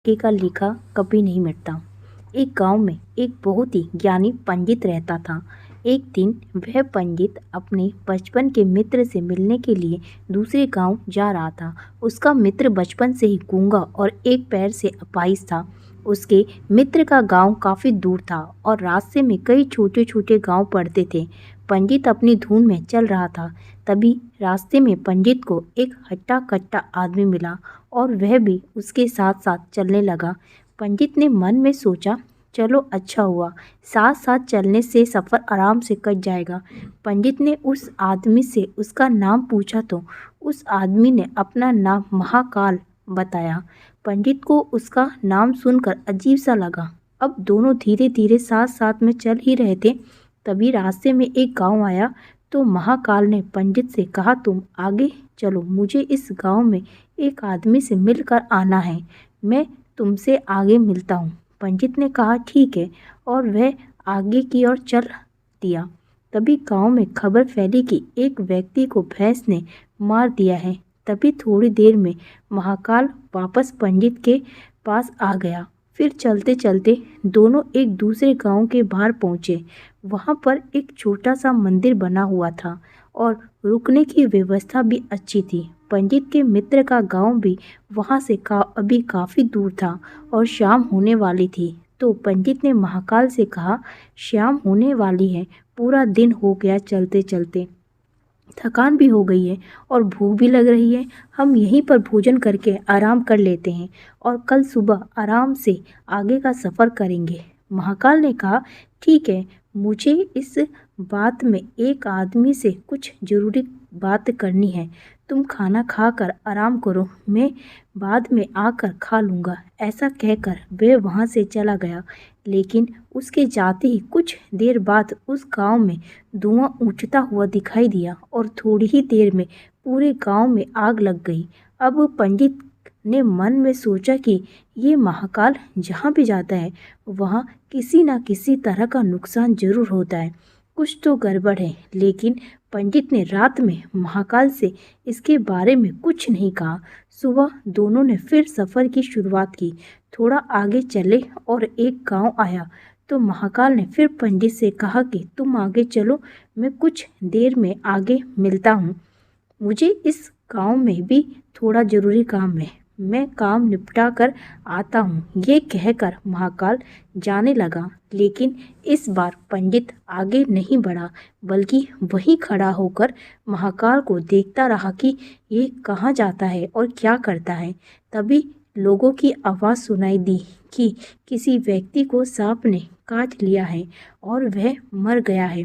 आगे का लिखा कभी नहीं मिटता। एक गांव में एक बहुत ही ज्ञानी पंडित रहता था। एक दिन वह पंडित अपने बचपन के मित्र से मिलने के लिए दूसरे गांव जा रहा था। उसका मित्र बचपन से ही गूंगा और एक पैर से अपाहिज था। उसके मित्र का गांव काफी दूर था और रास्ते में कई छोटे छोटे गांव पड़ते थे। पंडित अपनी धुन में चल रहा था। तभी रास्ते में पंडित को एक हट्टा कट्टा आदमी मिला और वह भी उसके साथ साथ चलने लगा। पंडित ने मन में सोचा, चलो अच्छा हुआ, साथ साथ चलने से सफ़र आराम से कट जाएगा। पंडित ने उस आदमी से उसका नाम पूछा तो उस आदमी ने अपना नाम महाकाल बताया। पंडित को उसका नाम सुनकर अजीब सा लगा। अब दोनों धीरे धीरे साथ साथ में चल ही रहे थे। तभी रास्ते में एक गांव आया तो महाकाल ने पंडित से कहा, तुम आगे चलो, मुझे इस गांव में एक आदमी से मिलकर आना है, मैं तुमसे आगे मिलता हूँ। पंडित ने कहा ठीक है और वह आगे की ओर चल दिया। तभी गांव में खबर फैली कि एक व्यक्ति को भैंस ने मार दिया है। तभी थोड़ी देर में महाकाल वापस पंडित के पास आ गया। फिर चलते चलते दोनों एक दूसरे गांव के बाहर पहुँचे। वहाँ पर एक छोटा सा मंदिर बना हुआ था और रुकने की व्यवस्था भी अच्छी थी। पंडित के मित्र का गांव भी वहाँ से अभी काफ़ी दूर था और शाम होने वाली थी। तो पंडित ने महाकाल से कहा, शाम होने वाली है, पूरा दिन हो गया चलते चलते, थकान भी हो गई है और भूख भी लग रही है। हम यहीं पर भोजन करके आराम कर लेते हैं और कल सुबह आराम से आगे का सफ़र करेंगे। महाकाल ने कहा ठीक है, मुझे इस बात में एक आदमी से कुछ ज़रूरी बात करनी है। तुम खाना खाकर आराम करो, मैं बाद में आकर खा लूँगा। ऐसा कहकर वह वहाँ से चला गया। लेकिन उसके जाते ही कुछ देर बाद उस गांव में धुआं उठता हुआ दिखाई दिया और थोड़ी ही देर में पूरे गांव में आग लग गई। अब पंडित ने मन में सोचा कि ये महाकाल जहाँ भी जाता है वहाँ किसी न किसी तरह का नुकसान जरूर होता है, कुछ तो गड़बड़ है। लेकिन पंडित ने रात में महाकाल से इसके बारे में कुछ नहीं कहा। सुबह दोनों ने फिर सफ़र की शुरुआत की। थोड़ा आगे चले और एक गांव आया तो महाकाल ने फिर पंडित से कहा कि तुम आगे चलो, मैं कुछ देर में आगे मिलता हूँ, मुझे इस गांव में भी थोड़ा ज़रूरी काम है, मैं काम निपटा कर आता हूँ। ये कहकर महाकाल जाने लगा। लेकिन इस बार पंडित आगे नहीं बढ़ा बल्कि वहीं खड़ा होकर महाकाल को देखता रहा कि ये कहाँ जाता है और क्या करता है। तभी लोगों की आवाज़ सुनाई दी कि किसी व्यक्ति को सांप ने काट लिया है और वह मर गया है।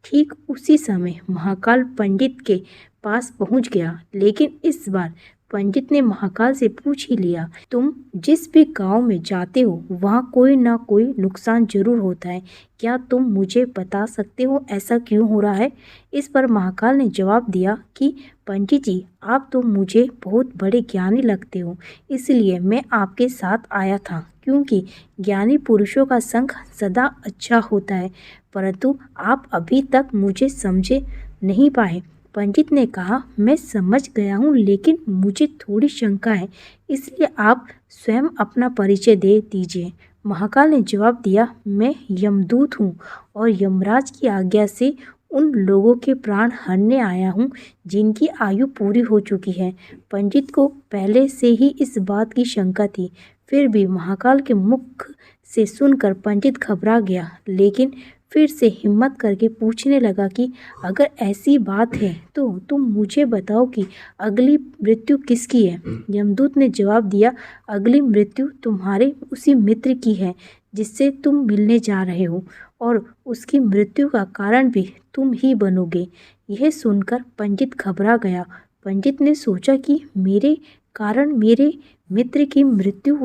ठीक उसी समय महाकाल पंडित के पास पहुंच गया। लेकिन इस बार पंडित ने महाकाल से पूछ ही लिया, तुम जिस भी गांव में जाते हो वहाँ कोई ना कोई नुकसान जरूर होता है, क्या तुम मुझे बता सकते हो ऐसा क्यों हो रहा है? इस पर महाकाल ने जवाब दिया कि पंडित जी, आप तो मुझे बहुत बड़े ज्ञानी लगते हो, इसलिए मैं आपके साथ आया था, क्योंकि ज्ञानी पुरुषों का संग सदा अच्छा होता है, परंतु आप अभी तक मुझे समझे नहीं पाए। पंडित ने कहा, मैं समझ गया हूँ, लेकिन मुझे थोड़ी शंका है, इसलिए आप स्वयं अपना परिचय दे दीजिए। महाकाल ने जवाब दिया, मैं यमदूत हूँ और यमराज की आज्ञा से उन लोगों के प्राण हरने आया हूँ जिनकी आयु पूरी हो चुकी है। पंडित को पहले से ही इस बात की शंका थी, फिर भी महाकाल के मुख से सुनकर पंडित घबरा गया। लेकिन फिर से हिम्मत करके पूछने लगा कि अगर ऐसी बात है तो तुम मुझे बताओ कि अगली मृत्यु किसकी है? यमदूत ने जवाब दिया, अगली मृत्यु तुम्हारे उसी मित्र की है जिससे तुम मिलने जा रहे हो और उसकी मृत्यु का कारण भी तुम ही बनोगे। यह सुनकर पंडित घबरा गया। पंडित ने सोचा कि मेरे कारण मेरे मित्र की मृत्यु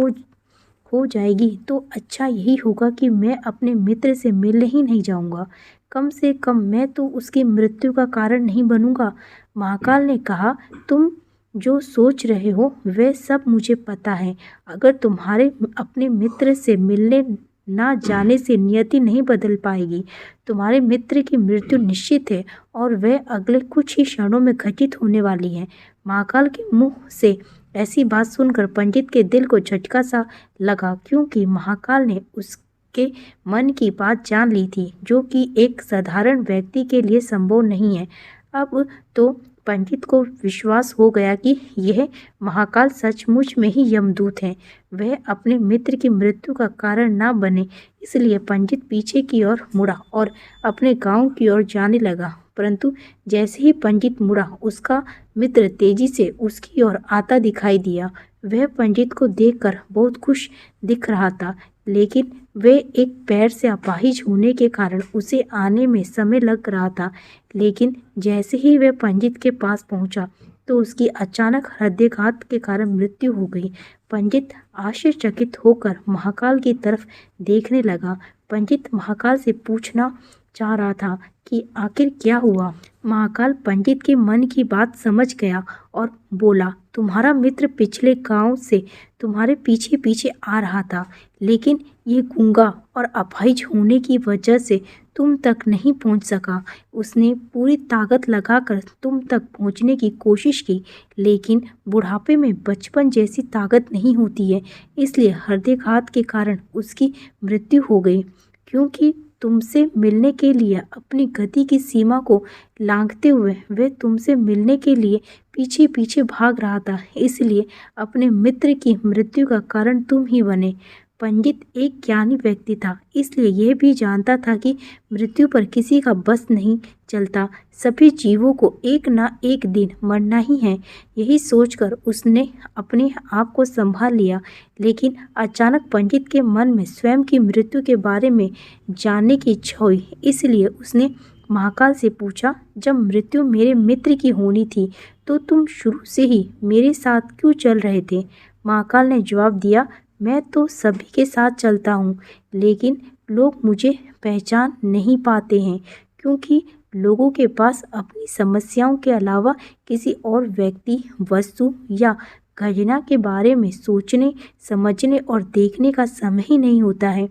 हो जाएगी तो अच्छा यही होगा कि मैं अपने मित्र से मिलने ही नहीं जाऊंगा, कम से कम मैं तो उसकी मृत्यु का कारण नहीं बनूंगा। महाकाल ने कहा, तुम जो सोच रहे हो वह सब मुझे पता है। अगर तुम्हारे अपने मित्र से मिलने ना जाने से नियति नहीं बदल पाएगी, तुम्हारे मित्र की मृत्यु निश्चित है और वह अगले कुछ ही क्षणों में घटित होने वाली है। महाकाल के मुंह से ऐसी बात सुनकर पंडित के दिल को झटका सा लगा, क्योंकि महाकाल ने उसके मन की बात जान ली थी, जो कि एक साधारण व्यक्ति के लिए संभव नहीं है। अब तो पंडित को विश्वास हो गया कि यह महाकाल सचमुच में ही यमदूत है। वह अपने मित्र की मृत्यु का कारण ना बने, इसलिए पंडित पीछे की ओर मुड़ा और अपने गांव की ओर जाने लगा। परंतु जैसे ही पंडित मुड़ा, उसका मित्र तेजी से उसकी ओर आता दिखाई दिया। वह पंडित को देखकर बहुत खुश दिख रहा था, लेकिन वह एक पैर से अपाहिज होने के कारण उसे आने में समय लग रहा था। लेकिन जैसे ही वह पंडित के पास पहुंचा, तो उसकी अचानक हृदयाघात के कारण मृत्यु हो गई। पंडित आश्चर्यचकित होकर महाकाल की तरफ देखने लगा। पंडित महाकाल से पूछना चाह रहा था कि आखिर क्या हुआ। महाकाल पंडित के मन की बात समझ गया और बोला, तुम्हारा मित्र पिछले गांव से तुम्हारे पीछे पीछे आ रहा था, लेकिन ये गूंगा और अपाहिज होने की वजह से तुम तक नहीं पहुंच सका। उसने पूरी ताकत लगाकर तुम तक पहुंचने की कोशिश की, लेकिन बुढ़ापे में बचपन जैसी ताकत नहीं होती है, इसलिए हृदयाघात के कारण उसकी मृत्यु हो गई। क्योंकि तुमसे मिलने के लिए अपनी गति की सीमा को लांघते हुए वह तुमसे मिलने के लिए पीछे पीछे भाग रहा था, इसलिए अपने मित्र की मृत्यु का कारण तुम ही बने। पंडित एक ज्ञानी व्यक्ति था, इसलिए यह भी जानता था कि मृत्यु पर किसी का बस नहीं चलता। सभी जीवों को एक ना एक दिन मरना ही है। यही सोचकर उसने अपने आप को संभाल लिया। लेकिन अचानक पंडित के मन में स्वयं की मृत्यु के बारे में जानने की इच्छा हुई, इसलिए उसने महाकाल से पूछा, जब मृत्यु मेरे मित्र की होनी थी तो तुम शुरू से ही मेरे साथ क्यों चल रहे थे? महाकाल ने जवाब दिया, मैं तो सभी के साथ चलता हूँ, लेकिन लोग मुझे पहचान नहीं पाते हैं, क्योंकि लोगों के पास अपनी समस्याओं के अलावा किसी और व्यक्ति, वस्तु या घटना के बारे में सोचने, समझने और देखने का समय ही नहीं होता है।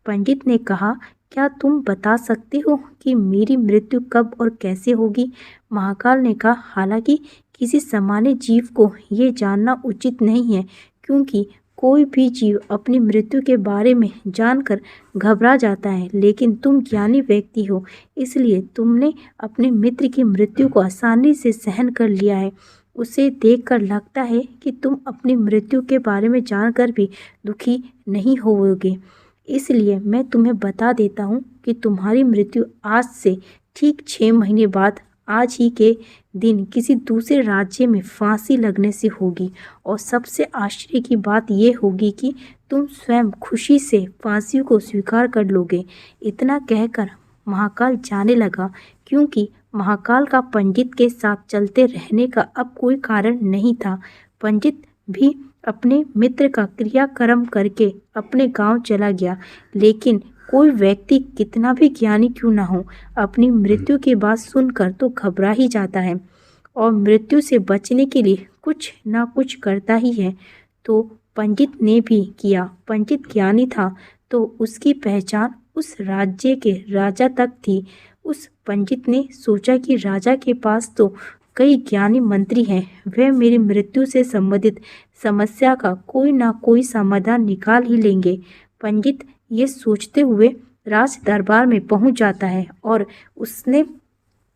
पंडित ने कहा, क्या तुम बता सकते हो कि मेरी मृत्यु कब और कैसे होगी? महाकाल ने कहा, हालांकि किसी सामान्य जीव को ये जानना उचित नहीं है, क्योंकि कोई भी जीव अपनी मृत्यु के बारे में जानकर घबरा जाता है, लेकिन तुम ज्ञानी व्यक्ति हो, इसलिए तुमने अपने मित्र की मृत्यु को आसानी से सहन कर लिया है। उसे देखकर लगता है कि तुम अपनी मृत्यु के बारे में जानकर भी दुखी नहीं होवोगे। इसलिए मैं तुम्हें बता देता हूँ कि तुम्हारी मृत्यु आज से ठीक 6 महीने बाद आज ही के दिन किसी दूसरे राज्य में फांसी लगने से होगी। और सबसे आश्चर्य की बात यह होगी कि तुम स्वयं खुशी से फांसी को स्वीकार कर लोगे। इतना कहकर महाकाल जाने लगा, क्योंकि महाकाल का पंडित के साथ चलते रहने का अब कोई कारण नहीं था। पंडित भी अपने मित्र का क्रियाक्रम करके अपने गांव चला गया। लेकिन कोई व्यक्ति कितना भी ज्ञानी क्यों ना हो, अपनी मृत्यु की बात सुनकर तो घबरा ही जाता है और मृत्यु से बचने के लिए कुछ ना कुछ करता ही है। तो पंडित ने भी किया। पंडित ज्ञानी था, तो उसकी पहचान उस राज्य के राजा तक थी। उस पंडित ने सोचा कि राजा के पास तो कई ज्ञानी मंत्री हैं, वह मेरी मृत्यु से संबंधित समस्या का कोई ना कोई समाधान निकाल ही लेंगे। पंडित ये सोचते हुए राज दरबार में पहुंच जाता है और उसने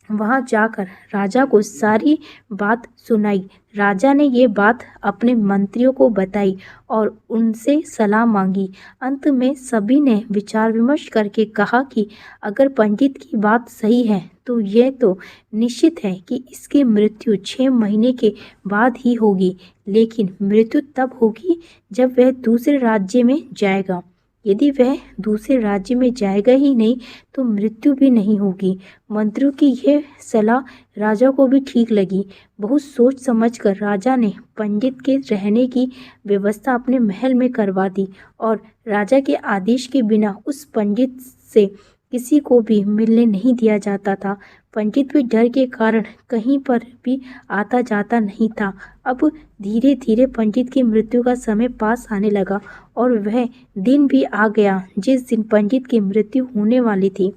वहां जाकर राजा को सारी बात सुनाई। राजा ने ये बात अपने मंत्रियों को बताई और उनसे सलाह मांगी। अंत में सभी ने विचार विमर्श करके कहा कि अगर पंडित की बात सही है तो यह तो निश्चित है कि इसकी मृत्यु 6 महीने के बाद ही होगी, लेकिन मृत्यु तब होगी जब वह दूसरे राज्य में जाएगा। यदि वह दूसरे राज्य में जाएगा ही नहीं तो मृत्यु भी नहीं होगी। मंत्रियों की यह सलाह राजा को भी ठीक लगी। बहुत सोच समझकर राजा ने पंडित के रहने की व्यवस्था अपने महल में करवा दी और राजा के आदेश के बिना उस पंडित से किसी को भी मिलने नहीं दिया जाता था। पंडित भी डर के कारण कहीं पर भी आता जाता नहीं था। अब धीरे धीरे पंडित की मृत्यु का समय पास आने लगा और वह दिन भी आ गया जिस दिन पंडित की मृत्यु होने वाली थी।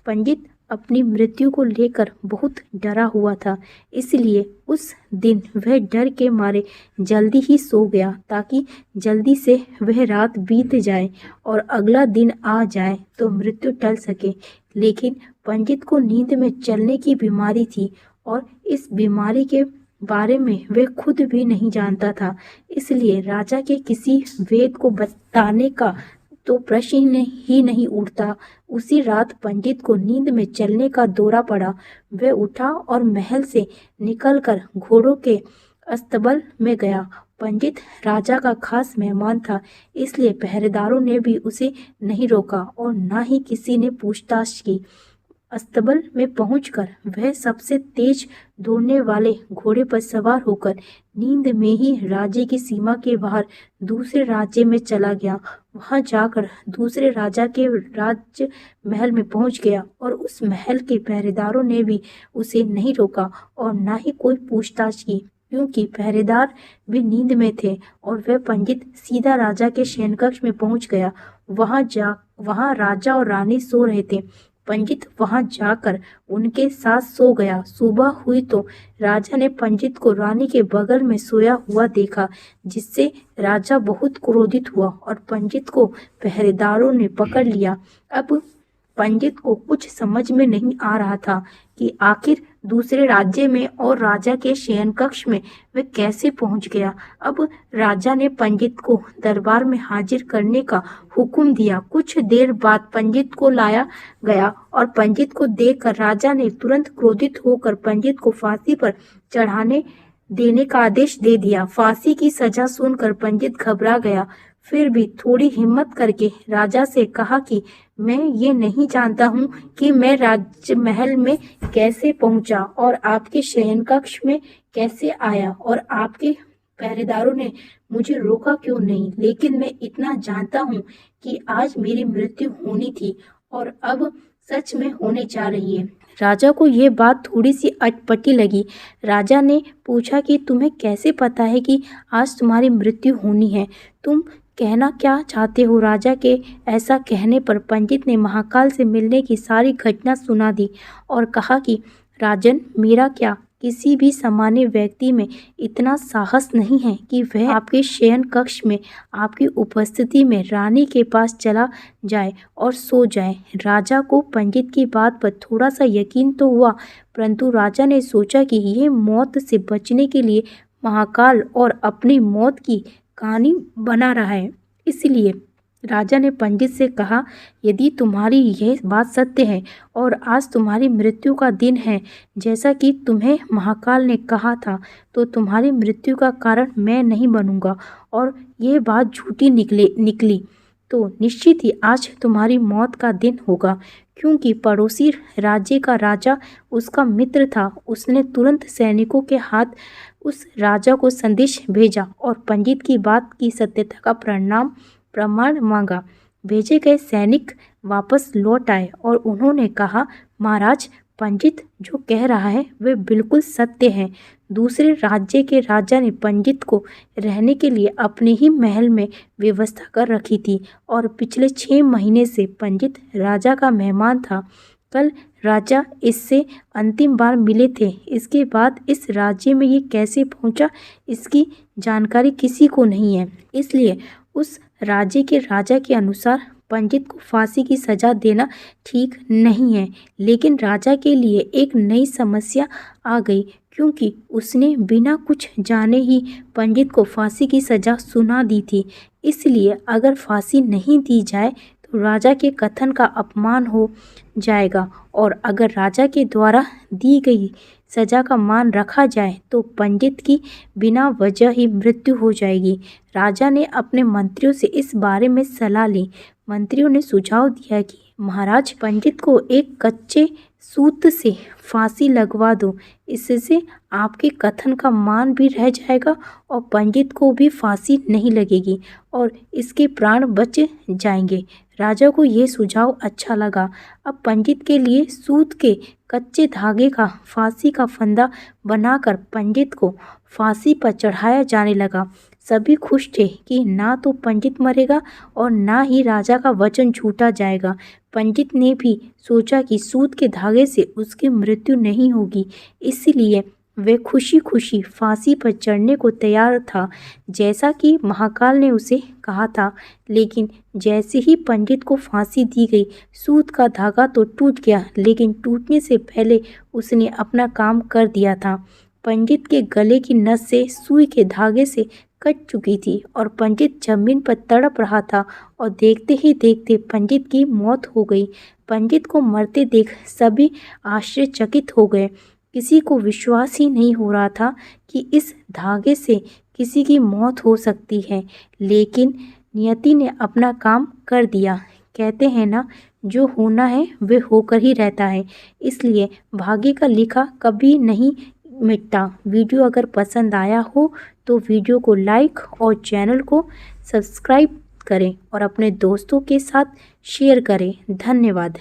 पंडित अपनी मृत्यु को लेकर बहुत डरा हुआ था, इसलिए उस दिन वह डर के मारे जल्दी ही सो गया ताकि जल्दी से वह रात बीत जाए और अगला दिन आ जाए तो मृत्यु टल सके। लेकिन पंडित को नींद में चलने की बीमारी थी और इस बीमारी के बारे में वह खुद भी नहीं जानता था, इसलिए राजा के किसी वेद को बताने का तो प्रश्न ही नहीं उठता। उसी रात पंडित को नींद में चलने का दौरा पड़ा। वह उठा और महल से निकलकर घोड़ों के अस्तबल में गया। पंडित राजा का खास मेहमान था, इसलिए पहरेदारों ने भी उसे नहीं रोका और ना ही किसी ने पूछताछ की। अस्तबल में पहुंचकर वह सबसे तेज दौड़ने वाले घोड़े पर सवार होकर नींद में ही राज्य की सीमा के बाहर दूसरे राज्य में चला गया। वहां जाकर दूसरे राजा के राज्य महल में पहुंच गया और उस महल के पहरेदारों ने भी उसे नहीं रोका और ना ही कोई पूछताछ की, क्योंकि पहरेदार भी नींद में थे। और वह पंडित सीधा राजा के शयन कक्ष में पहुंच गया। वहां राजा और रानी सो रहे थे। पंडित वहां जाकर उनके साथ सो गया। सुबह हुई तो राजा ने पंडित को रानी के बगल में सोया हुआ देखा, जिससे राजा बहुत क्रोधित हुआ और पंडित को पहरेदारों ने पकड़ लिया। अब पंडित को कुछ समझ में नहीं आ रहा था कि आखिर दूसरे राज्य में और राजा के शयन कक्ष में वह कैसे पहुंच गया। अब राजा ने पंडित को दरबार में हाजिर करने का हुक्म दिया। कुछ देर बाद पंडित को लाया गया और पंडित को देखकर राजा ने तुरंत क्रोधित होकर पंडित को फांसी पर चढ़ाने देने का आदेश दे दिया। फांसी की सजा सुनकर पंडित घबरा गया, फिर भी थोड़ी हिम्मत करके राजा से कहा कि मैं ये नहीं जानता हूँ कि मैं राजमहल में कैसे पहुँचा और आपके शयन कक्ष में कैसे आया और आपके पहरेदारों ने मुझे रोका क्यों नहीं, लेकिन मैं इतना जानता हूँ कि आज मेरी मृत्यु होनी थी और अब सच में होने जा रही है। राजा को यह बात थोड़ी सी अटपटी लगी। राजा ने पूछा कि तुम्हें कैसे पता है कि आज तुम्हारी मृत्यु होनी है? तुम कहना क्या चाहते हो? राजा के ऐसा कहने पर पंडित ने महाकाल से मिलने की सारी घटना सुना दी और कहा कि राजन, मेरा क्या किसी भी सामान्य व्यक्ति में इतना साहस नहीं है कि वह आपके शयन कक्ष में आपकी उपस्थिति में रानी के पास चला जाए और सो जाए। राजा को पंडित की बात पर थोड़ा सा यकीन तो हुआ, परंतु राजा ने सोचा कि यह मौत से बचने के लिए महाकाल और अपनी मौत की कहानी बना रहा है। इसलिए राजा ने पंडित से कहा, यदि तुम्हारी यह बात सत्य है और आज तुम्हारी मृत्यु का दिन है जैसा कि तुम्हें महाकाल ने कहा था, तो तुम्हारी मृत्यु का कारण मैं नहीं बनूंगा और यह बात झूठी निकली तो निश्चित ही आज तुम्हारी मौत का दिन होगा। क्योंकि पड़ोसी राज्य का राजा उसका मित्र था, उसने तुरंत सैनिकों के हाथ उस राजा को संदेश भेजा और पंडित की बात की सत्यता का प्रमाण मांगा। भेजे गए सैनिक वापस लौट आए और उन्होंने कहा, महाराज, पंडित जो कह रहा है वह बिल्कुल सत्य है। दूसरे राज्य के राजा ने पंडित को रहने के लिए अपने ही महल में व्यवस्था कर रखी थी और पिछले 6 महीने से पंडित राजा का मेहमान था। कल राजा इससे अंतिम बार मिले थे। इसके बाद इस राज्य में ये कैसे पहुंचा, इसकी जानकारी किसी को नहीं है। इसलिए उस राज्य के राजा के अनुसार पंडित को फांसी की सजा देना ठीक नहीं है। लेकिन राजा के लिए एक नई समस्या आ गई, क्योंकि उसने बिना कुछ जाने ही पंडित को फांसी की सजा सुना दी थी। इसलिए अगर फांसी नहीं दी जाए तो राजा के कथन का अपमान हो जाएगा और अगर राजा के द्वारा दी गई सजा का मान रखा जाए तो पंडित की बिना वजह ही मृत्यु हो जाएगी। राजा ने अपने मंत्रियों से इस बारे में सलाह ली। मंत्रियों ने सुझाव दिया कि महाराज, पंडित को एक कच्चे सूत से फांसी लगवा दो, इससे आपके कथन का मान भी रह जाएगा और पंडित को भी फांसी नहीं लगेगी और इसके प्राण बच जाएंगे। राजा को यह सुझाव अच्छा लगा। अब पंडित के लिए सूत के कच्चे धागे का फांसी का फंदा बनाकर पंडित को फांसी पर चढ़ाया जाने लगा। सभी खुश थे कि ना तो पंडित मरेगा और ना ही राजा का वचन झूठा जाएगा। पंडित ने भी सोचा कि सूत के धागे से उसकी मृत्यु नहीं होगी, इसलिए वह खुशी खुशी फांसी पर चढ़ने को तैयार था, जैसा कि महाकाल ने उसे कहा था। लेकिन जैसे ही पंडित को फांसी दी गई, सूत का धागा तो टूट गया, लेकिन टूटने से पहले उसने अपना काम कर दिया था। पंडित के गले की नस से सुई के धागे से कट चुकी थी और पंडित जमीन पर तड़प रहा था और देखते ही देखते पंडित की मौत हो गई। पंडित को मरते देख सभी आश्चर्यचकित हो गए। किसी को विश्वास ही नहीं हो रहा था कि इस धागे से किसी की मौत हो सकती है, लेकिन नियति ने अपना काम कर दिया। कहते हैं ना, जो होना है वह होकर ही रहता है, इसलिए भाग्य का लिखा कभी नहीं मिटता। वीडियो अगर पसंद आया हो तो वीडियो को लाइक और चैनल को सब्सक्राइब करें और अपने दोस्तों के साथ शेयर करें। धन्यवाद।